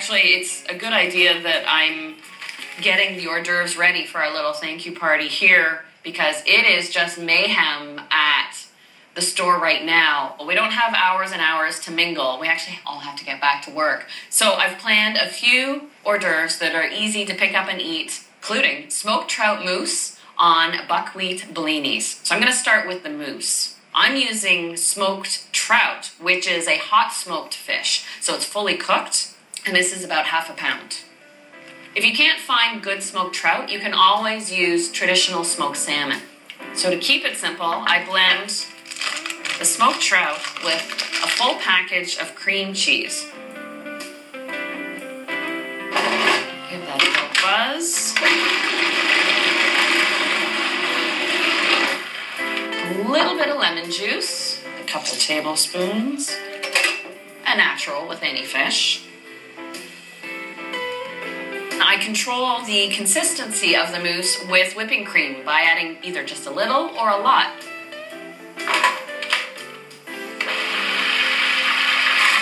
Actually, it's a good idea that I'm getting the hors d'oeuvres ready for our little thank you party here, because it is just mayhem at the store right now. We don't have hours and hours to mingle. We actually all have to get back to work. So I've planned a few hors d'oeuvres that are easy to pick up and eat, including smoked trout mousse on buckwheat blinis. So I'm going to start with the mousse. I'm using smoked trout, which is a hot smoked fish. So it's fully cooked, and this is about ½ pound. If you can't find good smoked trout, you can always use traditional smoked salmon. So to keep it simple, I blend the smoked trout with a full package of cream cheese. Give that a little buzz. A little bit of lemon juice, a couple tablespoons, a natural with any fish. I control the consistency of the mousse with whipping cream by adding either just a little or a lot.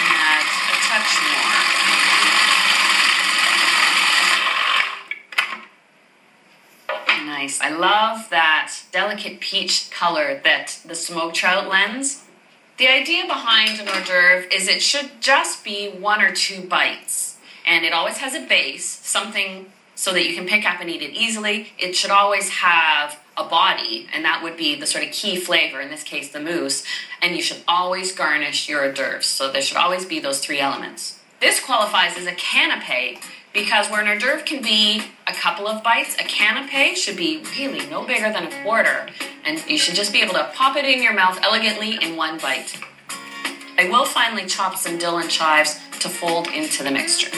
Add a touch more. Nice. I love that delicate peach color that the smoked trout lends. The idea behind an hors d'oeuvre is it should just be 1 or 2 bites. And it always has a base, something so that you can pick up and eat it easily. It should always have a body, and that would be the sort of key flavor, in this case the mousse. And you should always garnish your hors d'oeuvres, so there should always be those 3 elements. This qualifies as a canapé because where an hors d'oeuvre can be a couple of bites, a canapé should be really no bigger than 1/4, and you should just be able to pop it in your mouth elegantly in 1 bite. I will finally chop some dill and chives to fold into the mixture.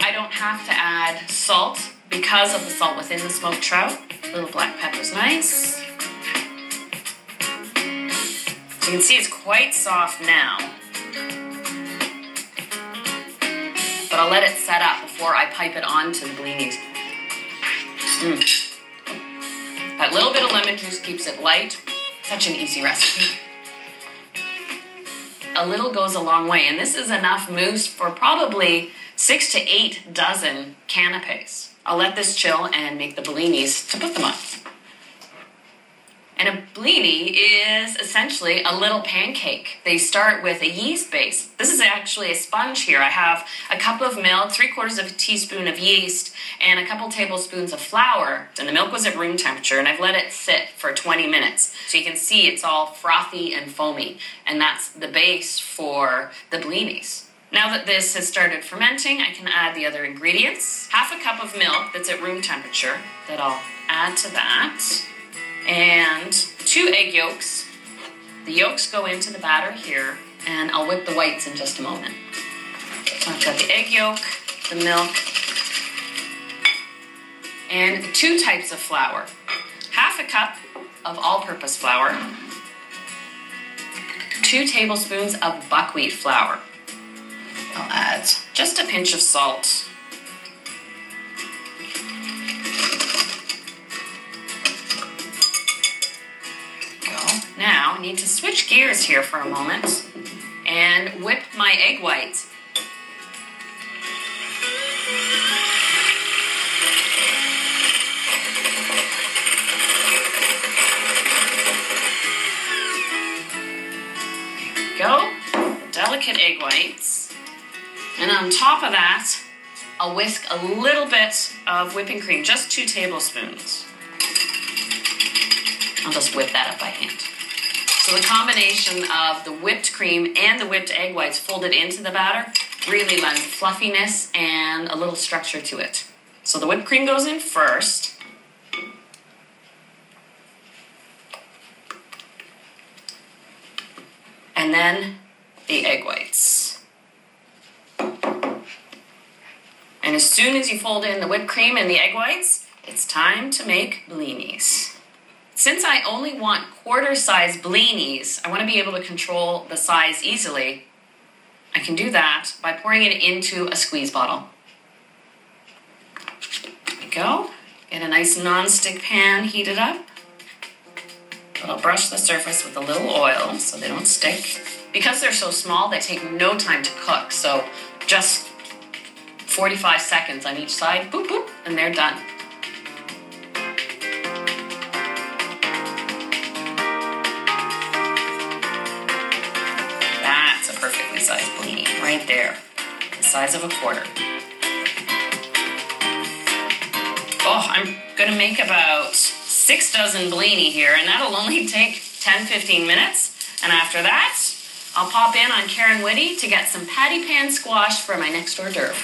I don't have to add salt because of the salt within the smoked trout. A little black pepper is nice. So you can see it's quite soft now. But I'll let it set up before I pipe it onto the blinis. That little bit of lemon juice keeps it light. Such an easy recipe. A little goes a long way, and this is enough mousse for probably 6 to 8 dozen canapes. I'll let this chill and make the blinis to put them on. And a blini is essentially a little pancake. They start with a yeast base. This is actually a sponge here. I have a cup of milk, 3/4 of a teaspoon of yeast, and a couple tablespoons of flour. And the milk was at room temperature, and I've let it sit for 20 minutes. So you can see it's all frothy and foamy, and that's the base for the blinis. Now that this has started fermenting, I can add the other ingredients. ½ a cup of milk that's at room temperature that I'll add to that. And 2 egg yolks. The yolks go into the batter here, and I'll whip the whites in just a moment. So I've got the egg yolk, the milk, and 2 types of flour. ½ a cup of all-purpose flour, 2 tablespoons of buckwheat flour. I'll add just a pinch of salt. Now, I need to switch gears here for a moment and whip my egg whites. There we go, delicate egg whites. And on top of that, I'll whisk a little bit of whipping cream, just 2 tablespoons. I'll just whip that up by hand. So the combination of the whipped cream and the whipped egg whites folded into the batter really lends fluffiness and a little structure to it. So the whipped cream goes in first. And then the egg whites. And as soon as you fold in the whipped cream and the egg whites, it's time to make blinis. Since I only want quarter-size blinis, I want to be able to control the size easily. I can do that by pouring it into a squeeze bottle. There we go. Get a nice non-stick pan heated up. But I'll brush the surface with a little oil so they don't stick. Because they're so small, they take no time to cook. So just 45 seconds on each side, boop, boop, and they're done. That's a perfectly sized blini right there, the size of a quarter. Oh, I'm gonna make about 6 dozen blini here, and that'll only take 10-15 minutes. And after that, I'll pop in on Karen Whitty to get some patty pan squash for my next hors d'oeuvre.